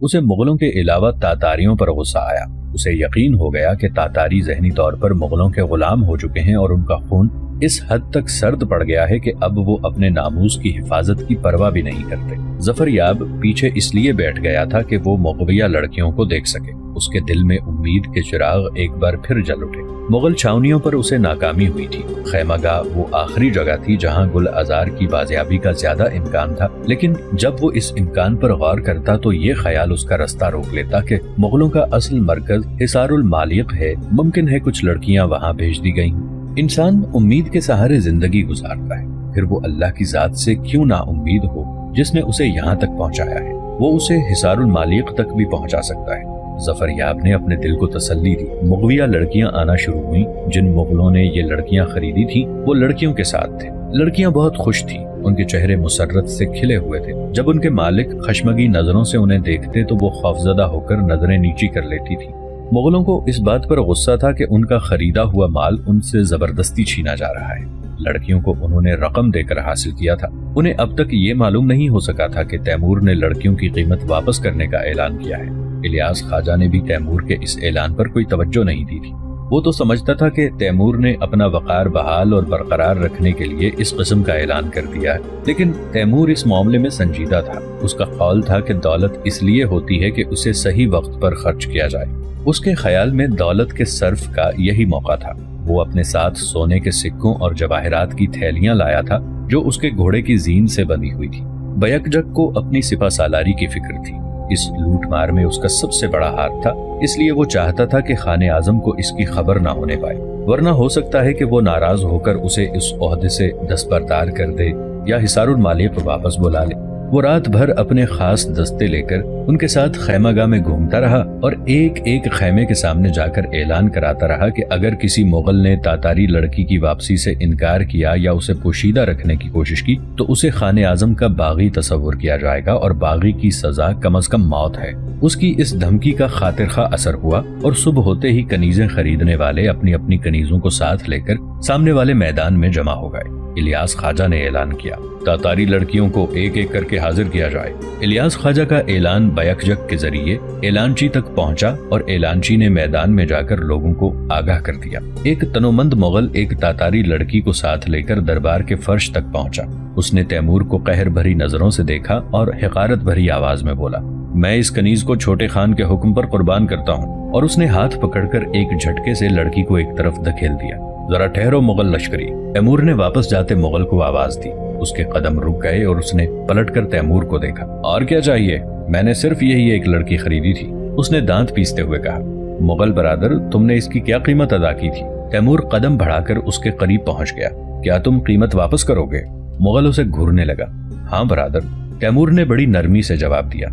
اسے مغلوں کے علاوہ تاتاریوں پر غصہ آیا۔ اسے یقین ہو گیا کہ تاتاری ذہنی طور پر مغلوں کے غلام ہو چکے ہیں اور ان کا خون اس حد تک سرد پڑ گیا ہے کہ اب وہ اپنے ناموس کی حفاظت کی پرواہ بھی نہیں کرتے۔ ظفریاب پیچھے اس لیے بیٹھ گیا تھا کہ وہ مغویہ لڑکیوں کو دیکھ سکے۔ اس کے دل میں امید کے چراغ ایک بار پھر جل اٹھے۔ مغل چھاونیوں پر اسے ناکامی ہوئی تھی۔ خیمہ گاہ وہ آخری جگہ تھی جہاں گل آزار کی بازیابی کا زیادہ امکان تھا، لیکن جب وہ اس امکان پر غور کرتا تو یہ خیال اس کا رستہ روک لیتا کہ مغلوں کا اصل مرکز حصار المالیق ہے، ممکن ہے کچھ لڑکیاں وہاں بھیج دی گئیں۔ انسان امید کے سہارے زندگی گزارتا ہے، پھر وہ اللہ کی ذات سے کیوں نا امید ہو جس نے اسے یہاں تک پہنچایا ہے، وہ اسے حصار المالیق تک بھی پہنچا سکتا ہے۔ ظفریاب نے اپنے دل کو تسلی دی۔ مغویہ لڑکیاں آنا شروع ہوئیں۔ جن مغلوں نے یہ لڑکیاں خریدی تھیں وہ لڑکیوں کے ساتھ تھے۔ لڑکیاں بہت خوش تھیں، ان کے چہرے مسرت سے کھلے ہوئے تھے۔ جب ان کے مالک خشمگی نظروں سے انہیں دیکھتے تو وہ خوفزدہ ہو کر نظریں نیچی کر لیتی تھی۔ مغلوں کو اس بات پر غصہ تھا کہ ان کا خریدا ہوا مال ان سے زبردستی چھینا جا رہا ہے۔ لڑکیوں کو انہوں نے رقم دے کر حاصل کیا تھا۔ انہیں اب تک یہ معلوم نہیں ہو سکا تھا کہ تیمور نے لڑکیوں کی قیمت واپس کرنے کا اعلان کیا ہے۔ الیاس خواجہ نے بھی تیمور کے اس اعلان پر کوئی توجہ نہیں دی تھی۔ وہ تو سمجھتا تھا کہ تیمور نے اپنا وقار بحال اور برقرار رکھنے کے لیے اس قسم کا اعلان کر دیا ہے، لیکن تیمور اس معاملے میں سنجیدہ تھا۔ اس کا قول تھا کہ دولت اس لیے ہوتی ہے کہ اسے صحیح وقت پر خرچ کیا جائے۔ اس کے خیال میں دولت کے صرف کا یہی موقع تھا۔ وہ اپنے ساتھ سونے کے سکوں اور جواہرات کی تھیلیاں لایا تھا جو اس کے گھوڑے کی زین سے بندھی ہوئی تھی۔ بیک جگ کو اپنی سپہ سالاری کی فکر تھی۔ اس لوٹ مار میں اس کا سب سے بڑا ہاتھ تھا، اس لیے وہ چاہتا تھا کہ خان اعظم کو اس کی خبر نہ ہونے پائے، ورنہ ہو سکتا ہے کہ وہ ناراض ہو کر اسے اس عہدے سے دستبردار کر دے یا حصار المالیق واپس بلا لے۔ وہ رات بھر اپنے خاص دستے لے کر ان کے ساتھ خیمہ گاہ میں گھومتا رہا اور ایک ایک خیمے کے سامنے جا کر اعلان کراتا رہا کہ اگر کسی مغل نے تاتاری لڑکی کی واپسی سے انکار کیا یا اسے پوشیدہ رکھنے کی کوشش کی تو اسے خان اعظم کا باغی تصور کیا جائے گا اور باغی کی سزا کم از کم موت ہے۔ اس کی اس دھمکی کا خاطر خواہ اثر ہوا اور صبح ہوتے ہی کنیزیں خریدنے والے اپنی اپنی کنیزوں کو ساتھ لے کر سامنے والے میدان میں جمع ہو گئے۔ الیاس خواجہ نے اعلان کیا، تاتاری لڑکیوں کو ایک ایک کر کے حاضر کیا جائے۔ الیاس خواجہ کا اعلان بیک جگ کے ذریعے اعلانچی تک پہنچا اور اعلانچی نے میدان میں جا کر لوگوں کو آگاہ کر دیا۔ ایک تنومند مغل ایک تاتاری لڑکی کو ساتھ لے کر دربار کے فرش تک پہنچا۔ اس نے تیمور کو قہر بھری نظروں سے دیکھا اور حقارت بھری آواز میں بولا، میں اس کنیز کو چھوٹے خان کے حکم پر قربان کرتا ہوں۔ اور اس نے ہاتھ پکڑ کر ایک جھٹکے سے لڑکی کو ایک طرف دھکیل دیا۔ ذرا ٹھہرو مغل لشکری، تیمور نے واپس جاتے مغل کو آواز دی۔ اس کے قدم رک گئے اور اس نے پلٹ کر تیمور کو دیکھا۔ اور کیا چاہیے؟ میں نے صرف یہی ایک لڑکی خریدی تھی، اس نے دانت پیستے ہوئے کہا۔ مغل برادر، تم نے اس کی کیا قیمت ادا کی تھی؟ تیمور قدم بڑھا کر اس کے قریب پہنچ گیا۔ کیا تم قیمت واپس کرو گے؟ مغل اسے گھورنے لگا۔ ہاں برادر، تیمور نے بڑی نرمی سے جواب دیا۔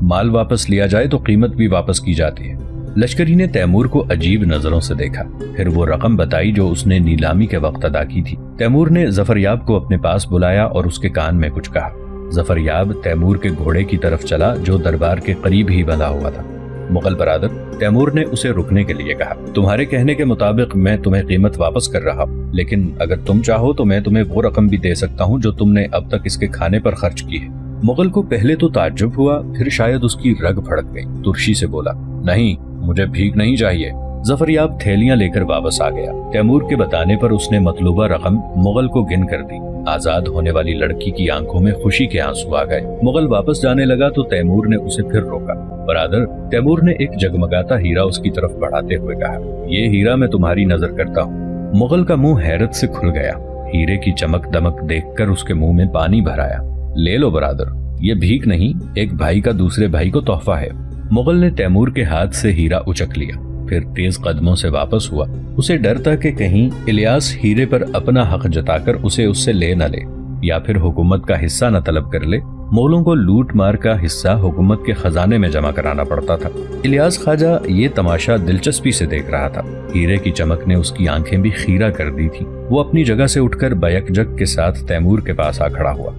مال واپس لیا جائے تو قیمت بھی واپس کی جاتی ہے۔ لشکری نے تیمور کو عجیب نظروں سے دیکھا، پھر وہ رقم بتائی جو اس نے نیلامی کے وقت ادا کی تھی۔ تیمور نے ظفریاب کو اپنے پاس بلایا اور اس کے کان میں کچھ کہا۔ ظفریاب تیمور کے گھوڑے کی طرف چلا جو دربار کے قریب ہی بندھا ہوا تھا۔ مغل برادر، تیمور نے اسے رکنے کے لیے کہا، تمہارے کہنے کے مطابق میں تمہیں قیمت واپس کر رہا ہوں، لیکن اگر تم چاہو تو میں تمہیں وہ رقم بھی دے سکتا ہوں جو تم نے اب تک اس کے کھانے پر خرچ کی ہے۔ مغل کو پہلے تو تعجب ہوا، پھر شاید اس کی رگ پھڑک گئی۔ ترشی سے بولا، نہیں، مجھے بھیک نہیں چاہیے۔ ظفریاب تھیلیاں لے کر واپس آ گیا۔ تیمور کے بتانے پر اس نے مطلوبہ رقم مغل کو گن کر دی۔ آزاد ہونے والی لڑکی کی آنکھوں میں خوشی کے آنسو آ گئے۔ مغل واپس جانے لگا تو تیمور نے اسے پھر روکا۔ برادر، تیمور نے ایک جگمگاتا ہیرا اس کی طرف بڑھاتے ہوئے کہا، یہ ہیرا میں تمہاری نظر کرتا ہوں۔ مغل کا منہ حیرت سے کھل گیا۔ ہیرے کی چمک دمک دیکھ کر اس کے منہ میں پانی بھر آیا۔ لے لو برادر، یہ بھیک نہیں، ایک بھائی کا دوسرے بھائی کو تحفہ ہے۔ مغل نے تیمور کے ہاتھ سے ہیرا اچک لیا، پھر تیز قدموں سے واپس ہوا۔ اسے ڈر تھا کہ کہیں الیاس ہیرے پر اپنا حق جتا کر اسے اس سے لے نہ لے یا پھر حکومت کا حصہ نہ طلب کر لے۔ مغلوں کو لوٹ مار کا حصہ حکومت کے خزانے میں جمع کرانا پڑتا تھا۔ الیاس خواجہ یہ تماشا دلچسپی سے دیکھ رہا تھا۔ ہیرے کی چمک نے اس کی آنکھیں بھی خیرہ کر دی تھی۔ وہ اپنی جگہ سے اٹھ کر بیک جگ کے ساتھ تیمور کے پاس آ کھڑا ہوا۔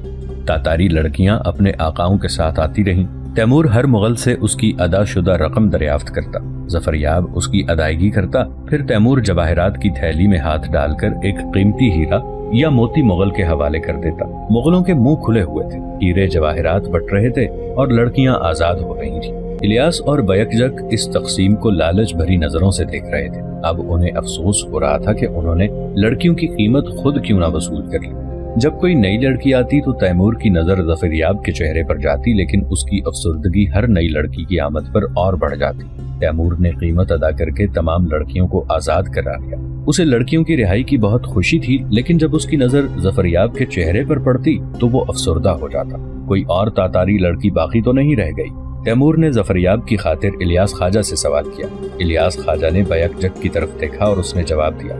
تاتاری لڑکیاں اپنے آقاؤں کے ساتھ آتی رہیں۔ تیمور ہر مغل سے اس کی ادا شدہ رقم دریافت کرتا، ظفریاب اس کی ادائیگی کرتا، پھر تیمور جواہرات کی تھیلی میں ہاتھ ڈال کر ایک قیمتی ہیرا یا موتی مغل کے حوالے کر دیتا۔ مغلوں کے منہ کھلے ہوئے تھے، ہیرے جواہرات بٹ رہے تھے اور لڑکیاں آزاد ہو رہی تھیں۔ الیاس اور بیک جک اس تقسیم کو لالچ بھری نظروں سے دیکھ رہے تھے۔ اب انہیں افسوس ہو رہا تھا کہ انہوں نے لڑکیوں کی قیمت خود کیوں نہ وصول کر لی۔ جب کوئی نئی لڑکی آتی تو تیمور کی نظر ظفریاب کے چہرے پر جاتی، لیکن اس کی افسردگی ہر نئی لڑکی کی آمد پر اور بڑھ جاتی۔ تیمور نے قیمت ادا کر کے تمام لڑکیوں کو آزاد کرا لیا۔ اسے لڑکیوں کی رہائی کی بہت خوشی تھی، لیکن جب اس کی نظر ظفریاب کے چہرے پر پڑتی تو وہ افسردہ ہو جاتا۔ کوئی اور تاتاری لڑکی باقی تو نہیں رہ گئی؟ تیمور نے ظفریاب کی خاطر الیاس خواجہ سے سوال کیا۔ الیاس خواجہ نے بیک جک کی طرف دیکھا اور اس نے جواب دیا،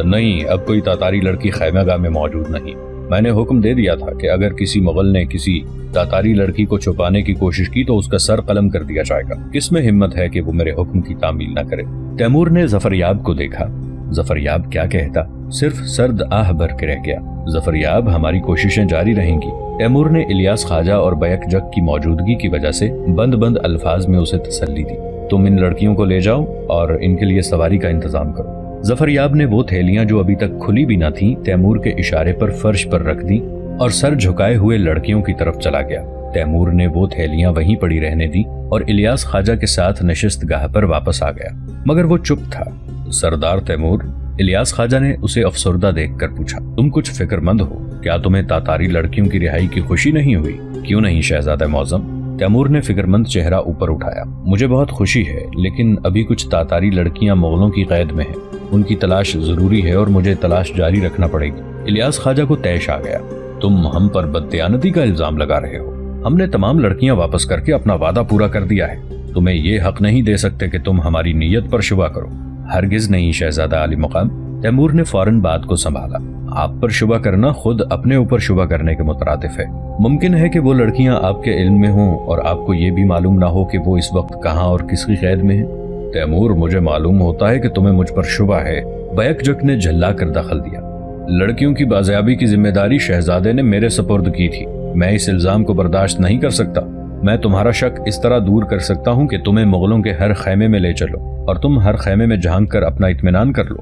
نہیں، اب کوئی تاتاری لڑکی خیمہ گاہ میں موجود نہیں۔ میں نے حکم دے دیا تھا کہ اگر کسی مغل نے کسی تاتاری لڑکی کو چھپانے کی کوشش کی تو اس کا سر قلم کر دیا جائے گا۔ کس میں ہمت ہے کہ وہ میرے حکم کی تعمیل نہ کرے؟ تیمور نے ظفریاب کو دیکھا۔ ظفریاب کیا کہتا، صرف سرد آہ بھر کے رہ گیا۔ ظفریاب، ہماری کوششیں جاری رہیں گی۔ تیمور نے الیاس خواجہ اور بیک جک کی موجودگی کی وجہ سے بند بند الفاظ میں اسے تسلی دی۔ تم ان لڑکیوں کو لے جاؤ اور ان کے لیے سواری کا انتظام کرو۔ ظفریاب نے وہ تھیلیاں جو ابھی تک کھلی بھی نہ تھیں تیمور کے اشارے پر فرش پر رکھ دی اور سر جھکائے ہوئے لڑکیوں کی طرف چلا گیا۔ تیمور نے وہ تھیلیاں وہیں پڑی رہنے دی اور الیاس خواجہ کے ساتھ نشست گاہ پر واپس آ گیا، مگر وہ چپ تھا۔ سردار تیمور، الیاس خواجہ نے اسے افسردہ دیکھ کر پوچھا، تم کچھ فکر مند ہو؟ کیا تمہیں تاتاری لڑکیوں کی رہائی کی خوشی نہیں ہوئی؟ کیوں نہیں شہزادہ معظم؟ تیمور نے فکر مند چہرہ اوپر اٹھایا۔ مجھے بہت خوشی ہے، لیکن ابھی کچھ تاتاری لڑکیاں مغلوں کی قید میں ہیں، ان کی تلاش ضروری ہے اور مجھے تلاش جاری رکھنا پڑے گی۔ الیاس خواجہ کو طیش آ گیا، تم ہم پر بددیانتی کا الزام لگا رہے ہو؟ ہم نے تمام لڑکیاں واپس کر کے اپنا وعدہ پورا کر دیا ہے، تمہیں یہ حق نہیں دے سکتے کہ تم ہماری نیت پر شبہ کرو۔ ہرگز نہیں شہزادہ عالی مقام۔ تیمور نے فوراً بات کو سنبھالا، آپ پر شبہ کرنا خود اپنے اوپر شبہ کرنے کے مترادف ہے۔ ممکن ہے کہ وہ لڑکیاں آپ کے علم میں ہوں اور آپ کو یہ بھی معلوم نہ ہو کہ وہ اس وقت کہاں اور کس کی قید میں ہیں۔ تیمور، مجھے معلوم ہوتا ہے کہ تمہیں مجھ پر شبہ ہے۔ بیک جک نے جھلا کر دخل دیا، لڑکیوں کی بازیابی کی ذمہ داری شہزادے نے میرے سپرد کی تھی، میں اس الزام کو برداشت نہیں کر سکتا۔ میں تمہارا شک اس طرح دور کر سکتا ہوں کہ تمہیں مغلوں کے ہر خیمے میں لے چلو اور تم ہر خیمے میں جھانک کر اپنا اطمینان کر لو۔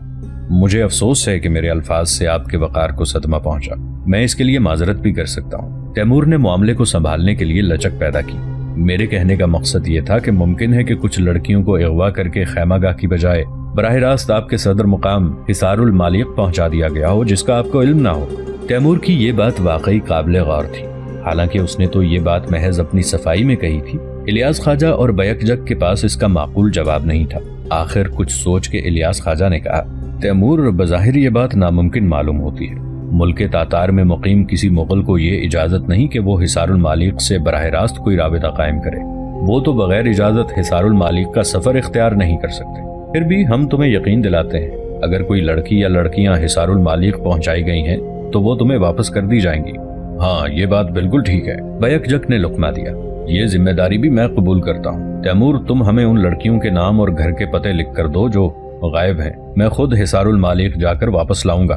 مجھے افسوس ہے کہ میرے الفاظ سے آپ کے وقار کو صدمہ پہنچا، میں اس کے لیے معذرت بھی کر سکتا ہوں۔ تیمور نے معاملے کو سنبھالنے کے لیے لچک پیدا کی۔ میرے کہنے کا مقصد یہ تھا کہ ممکن ہے کہ کچھ لڑکیوں کو اغوا کر کے خیمہ گاہ کی بجائے براہ راست آپ کے صدر مقام حصار المالیق پہنچا دیا گیا ہو، جس کا آپ کو علم نہ ہو۔ تیمور کی یہ بات واقعی قابل غور تھی، حالانکہ اس نے تو یہ بات محض اپنی صفائی میں کہی تھی۔ الیاس خواجہ اور بیک جک کے پاس اس کا معقول جواب نہیں تھا۔ آخر کچھ سوچ کے الیاس خواجہ نے کہا، تیمور، بظاہر یہ بات ناممکن معلوم ہوتی ہے۔ ملک تاتار میں مقیم کسی مغل کو یہ اجازت نہیں کہ وہ حصار المالیق سے براہ راست کوئی رابطہ قائم کرے، وہ تو بغیر اجازت حصار المالیق کا سفر اختیار نہیں کر سکتے۔ پھر بھی ہم تمہیں یقین دلاتے ہیں، اگر کوئی لڑکی یا لڑکیاں حصار المالیق پہنچائی گئی ہیں تو وہ تمہیں واپس کر دی جائیں گی۔ ہاں، یہ بات بالکل ٹھیک ہے، بیک جک نے لقمہ دیا، یہ ذمہ داری بھی میں قبول کرتا ہوں۔ تیمور، تم ہمیں ان لڑکیوں کے نام اور گھر کے پتے لکھ کر دو جو غائب ہیں، میں خود حصار المالیق جا کر واپس لاؤں گا۔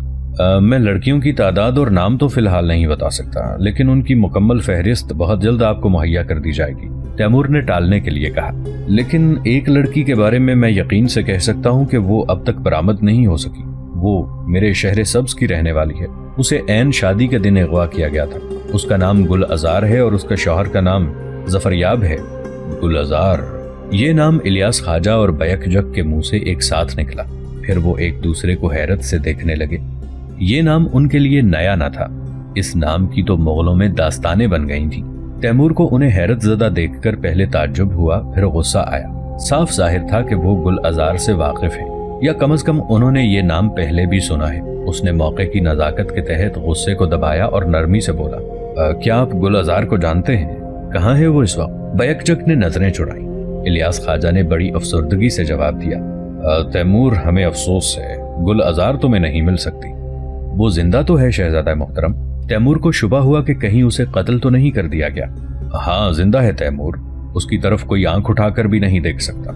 میں لڑکیوں کی تعداد اور نام تو فی الحال نہیں بتا سکتا، لیکن ان کی مکمل فہرست بہت جلد آپ کو مہیا کر دی جائے گی، تیمور نے ٹالنے کے لیے کہا۔ لیکن ایک لڑکی کے بارے میں یقین سے کہہ سکتا ہوں کہ وہ اب تک برآمد نہیں ہو سکی، وہ میرے شہر سبز کی رہنے والی ہے، اسے عین شادی کے دن اغوا کیا گیا تھا، اس کا نام گل ازار ہے اور اس کا شوہر کا نام ظفریاب ہے۔ گل ازار، یہ نام الیاس خواجہ اور بیک جک کے منہ سے ایک ساتھ نکلا، پھر وہ ایک دوسرے کو حیرت سے دیکھنے لگے۔ یہ نام ان کے لیے نیا نہ تھا، اس نام کی تو مغلوں میں داستانیں بن گئی تھیں۔ تیمور کو انہیں حیرت زدہ دیکھ کر پہلے تعجب ہوا، پھر غصہ آیا۔ صاف ظاہر تھا کہ وہ گل ازار سے واقف ہیں، یا کم از کم انہوں نے یہ نام پہلے بھی سنا ہے۔ اس نے موقع کی نزاکت کے تحت غصے کو دبایا اور نرمی سے بولا، کیا آپ گل ازار کو جانتے ہیں؟ کہاں ہے وہ اس وقت؟ بیک جک نے نظریں چڑھائیں۔ الیاس خواجہ نے بڑی افسردگی سے جواب دیا، تیمور، ہمیں افسوس ہے، گل ازار تمہیں نہیں مل سکتی۔ وہ زندہ تو ہے شہزادہ محترم۔ تیمور کو شبہ ہوا کہ کہیں اسے قتل تو نہیں کر دیا گیا۔ ہاں، زندہ ہے تیمور، اس کی طرف کوئی آنکھ اٹھا کر بھی نہیں دیکھ سکتا۔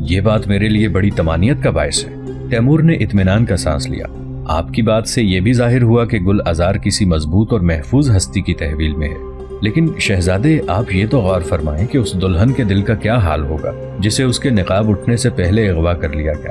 یہ بات میرے لیے بڑی طمانیت کا باعث ہے۔ تیمور نے اطمینان کا سانس لیا۔ آپ کی بات سے یہ بھی ظاہر ہوا کہ گل ازار کسی مضبوط اور محفوظ ہستی کی تحویل میں ہے، لیکن شہزادے، آپ یہ تو غور فرمائیں کہ اس دلہن کے دل کا کیا حال ہوگا جسے اس کے نقاب اٹھنے سے پہلے اغوا کر لیا گیا۔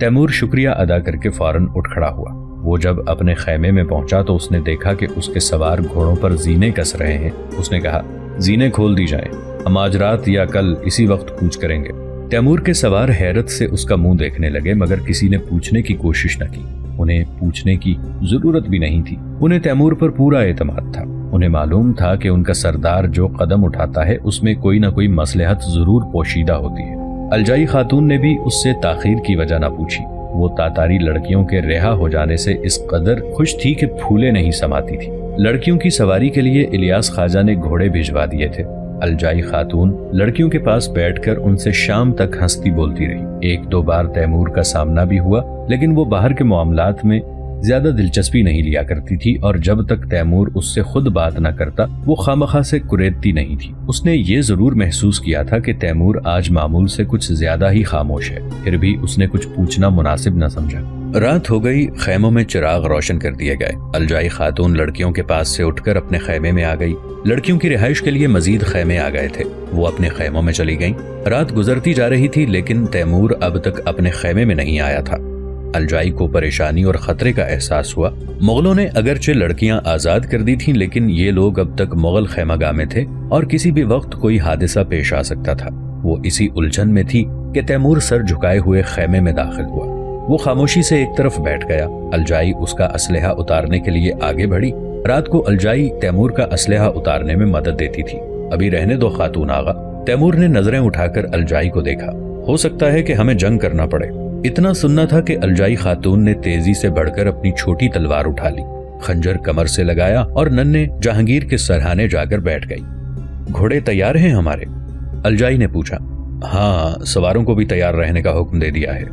تیمور شکریہ ادا کر کے فوراً اٹھ کھڑا ہوا۔ وہ جب اپنے خیمے میں پہنچا تو اس نے دیکھا کہ اس کے سوار گھوڑوں پر زینے کس رہے ہیں۔ اس نے کہا، زینے کھول دی جائیں، ہم آج رات یا کل اسی وقت کوچ کریں گے۔ تیمور کے سوار حیرت سے اس کا منہ دیکھنے لگے، مگر کسی نے پوچھنے کی کوشش نہ کی۔ انہیں پوچھنے کی ضرورت بھی نہیں تھی، انہیں تیمور پر پورا اعتماد تھا۔ انہیں معلوم تھا کہ ان کا سردار جو قدم اٹھاتا ہے اس میں کوئی نہ کوئی مصلحت ضرور پوشیدہ ہوتی ہے۔ الجائی خاتون نے بھی اس سے تاخیر کی وجہ نہ پوچھی۔ وہ تاتاری لڑکیوں کے رہا ہو جانے سے اس قدر خوش تھی کہ پھولے نہیں سماتی تھی۔ لڑکیوں کی سواری کے لیے الیاس خواجہ نے گھوڑے بھجوا دیے تھے۔ الجائی خاتون لڑکیوں کے پاس بیٹھ کر ان سے شام تک ہنستی بولتی رہی۔ ایک دو بار تیمور کا سامنا بھی ہوا، لیکن وہ باہر کے معاملات میں زیادہ دلچسپی نہیں لیا کرتی تھی، اور جب تک تیمور اس سے خود بات نہ کرتا وہ خامخواہ سے کریدتی نہیں تھی۔ اس نے یہ ضرور محسوس کیا تھا کہ تیمور آج معمول سے کچھ زیادہ ہی خاموش ہے، پھر بھی اس نے کچھ پوچھنا مناسب نہ سمجھا۔ رات ہو گئی، خیموں میں چراغ روشن کر دیے گئے۔ الجائی خاتون لڑکیوں کے پاس سے اٹھ کر اپنے خیمے میں آ گئی۔ لڑکیوں کی رہائش کے لیے مزید خیمے آ گئے تھے، وہ اپنے خیموں میں چلی گئیں۔ رات گزرتی جا رہی تھی، لیکن تیمور اب تک اپنے خیمے میں نہیں آیا تھا۔ الجائی کو پریشانی اور خطرے کا احساس ہوا۔ مغلوں نے اگرچہ لڑکیاں آزاد کر دی تھیں، لیکن یہ لوگ اب تک مغل خیمہ گاہ میں تھے اور کسی بھی وقت کوئی حادثہ پیش آ سکتا تھا۔ وہ اسی الجھن میں تھی کہ تیمور سر جھکائے ہوئے خیمے میں داخل ہوا۔ وہ خاموشی سے ایک طرف بیٹھ گیا۔ الجائی اس کا اسلحہ اتارنے کے لیے آگے بڑھی۔ رات کو الجائی تیمور کا اسلحہ اتارنے میں مدد دیتی تھی۔ ابھی رہنے دو خاتون آغا۔ تیمور نے نظریں اٹھا کر الجائی کو دیکھا۔ ہو سکتا ہے کہ ہمیں جنگ کرنا پڑے۔ اتنا سننا تھا کہ الجائی خاتون نے تیزی سے بڑھ کر اپنی چھوٹی تلوار اٹھا لی، خنجر کمر سے لگایا اور ننھے جہانگیر کے سرہانے جا کر بیٹھ گئی۔ گھوڑے تیار ہیں ہمارے؟ الجائی نے پوچھا۔ ہاں، سواروں کو بھی تیار رہنے کا حکم دے دیا ہے۔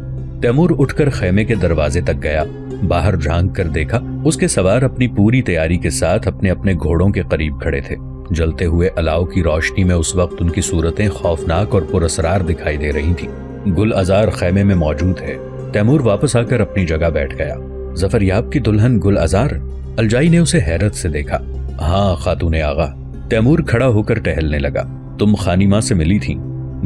تیمور اٹھ کر خیمے کے دروازے تک گیا۔ باہر جھانک کر دیکھا، اس کے سوار اپنی پوری تیاری کے ساتھ اپنے اپنے گھوڑوں کے قریب کھڑے تھے۔ جلتے ہوئے الاؤ کی روشنی میں اس وقت ان کی صورتیں خوفناک اور پراسرار دکھائی دے رہی تھیں۔ گل ازار خیمے میں موجود ہے۔ تیمور واپس آ کر اپنی جگہ بیٹھ گیا۔ ظفریاب کی دلہن گل ازار؟ الجائی نے اسے حیرت سے دیکھا۔ ہاں خاتون آغا۔ تیمور کھڑا ہو کر ٹہلنے لگا۔ تم خانی ماں سے ملی تھی؟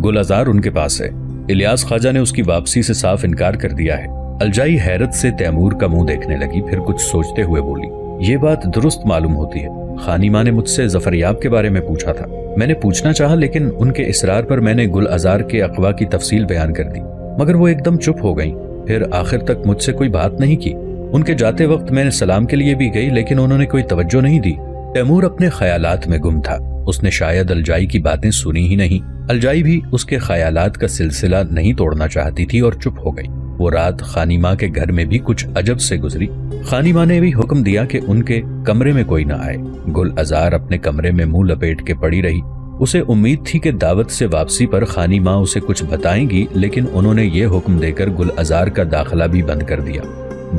گل ازار ان کے پاس ہے۔ الیاس خواجہ نے اس کی واپسی سے صاف انکار کر دیا ہے۔ الجائی حیرت سے تیمور کا منہ دیکھنے لگی، پھر کچھ سوچتے ہوئے بولی، یہ بات درست معلوم ہوتی ہے۔ خانی ماں نے مجھ سے ظفریاب کے بارے میں پوچھا تھا۔ میں نے پوچھنا چاہا، لیکن ان کے اصرار پر میں نے گل ازار کے اغوا کی تفصیل بیان کر دی، مگر وہ ایک دم چپ ہو گئیں۔ پھر آخر تک مجھ سے کوئی بات نہیں کی۔ ان کے جاتے وقت میں نے سلام کے لیے بھی گئی، لیکن انہوں نے کوئی توجہ نہیں دی۔ تیمور اپنے خیالات میں گم تھا۔ اس نے شاید الجائی کی باتیں سنی ہی نہیں۔ الجائی بھی اس کے خیالات کا سلسلہ نہیں توڑنا چاہتی تھی اور چپ ہو گئی۔ وہ رات خانی ماں کے گھر میں بھی کچھ عجب سے گزری۔ خانی ماں نے بھی حکم دیا کہ ان کے کمرے میں کوئی نہ آئے۔ گل ازار اپنے کمرے میں منہ لپیٹ کے پڑی رہی۔ اسے امید تھی کہ دعوت سے واپسی پر خانی ماں اسے کچھ بتائیں گی، لیکن انہوں نے یہ حکم دے کر گل ازار کا داخلہ بھی بند کر دیا۔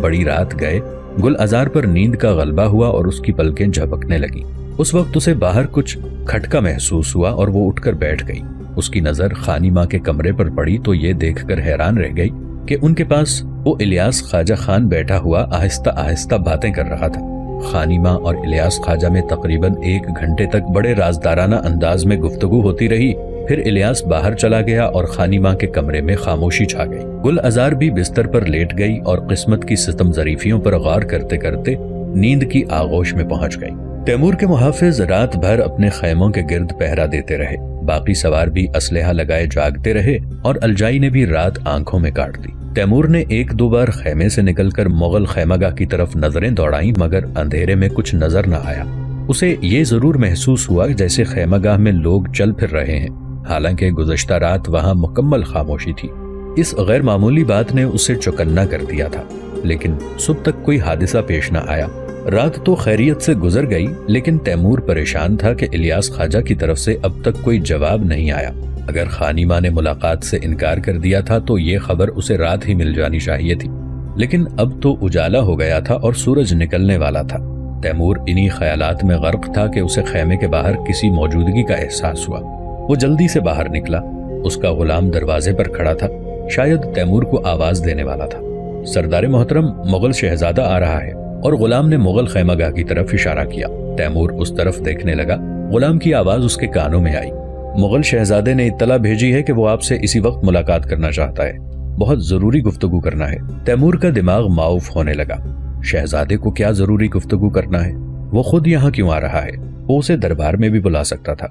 بڑی رات گئے، گل ازار پر نیند کا غلبہ ہوا اور اس کی پلکیں جھپکنے لگیں۔ اس وقت اسے باہر کچھ کھٹکا محسوس ہوا اور وہ اٹھ کر بیٹھ گئی۔ اس کی نظر خانی ماں کے کمرے پر پڑی تو یہ دیکھ کر حیران رہ گئی کہ ان کے پاس وہ الیاس خواجہ خان بیٹھا ہوا آہستہ آہستہ باتیں کر رہا تھا۔ خانی ماں اور الیاس خواجہ میں تقریباً 1 گھنٹے تک بڑے رازدارانہ انداز میں گفتگو ہوتی رہی۔ پھر الیاس باہر چلا گیا اور خانی ماں کے کمرے میں خاموشی چھا گئی۔ گل ازار بھی بستر پر لیٹ گئی اور قسمت کی ستم ظریفیوں پر غور کرتے کرتے نیند کی آغوش میں پہنچ گئی۔ تیمور کے محافظ رات بھر اپنے خیموں کے گرد پہرا دیتے رہے۔ باقی سوار بھی اسلحہ لگائے جاگتے رہے اور الجائی نے بھی رات آنکھوں میں کاٹ دی۔ تیمور نے 1-2 بار خیمے سے نکل کر مغل خیمہ گاہ کی طرف نظریں دوڑائیں، مگر اندھیرے میں کچھ نظر نہ آیا۔ اسے یہ ضرور محسوس ہوا جیسے خیمہ گاہ میں لوگ چل پھر رہے ہیں، حالانکہ گزشتہ رات وہاں مکمل خاموشی تھی۔ اس غیر معمولی بات نے اسے چوکنا کر دیا تھا، لیکن صبح تک کوئی حادثہ پیش نہ آیا۔ رات تو خیریت سے گزر گئی، لیکن تیمور پریشان تھا کہ الیاس خواجہ کی طرف سے اب تک کوئی جواب نہیں آیا۔ اگر خانی ماں نے ملاقات سے انکار کر دیا تھا تو یہ خبر اسے رات ہی مل جانی چاہیے تھی، لیکن اب تو اجالا ہو گیا تھا اور سورج نکلنے والا تھا۔ تیمور انہی خیالات میں غرق تھا کہ اسے خیمے کے باہر کسی موجودگی کا احساس ہوا۔ وہ جلدی سے باہر نکلا۔ اس کا غلام دروازے پر کھڑا تھا، شاید تیمور کو آواز دینے والا تھا۔ سردار محترم، مغل شہزادہ آ رہا ہے، اور غلام نے مغل خیمہ گاہ کی طرف اشارہ کیا۔ تیمور اس طرف دیکھنے لگا۔ غلام کی آواز اس کے کانوں میں آئی۔ مغل شہزادے نے اطلاع بھیجی ہے کہ وہ آپ سے اسی وقت ملاقات کرنا چاہتا ہے۔ بہت ضروری گفتگو کرنا ہے۔ تیمور کا دماغ معاف ہونے لگا۔ شہزادے کو کیا ضروری گفتگو کرنا ہے؟ وہ خود یہاں کیوں آ رہا ہے؟ وہ اسے دربار میں بھی بلا سکتا تھا۔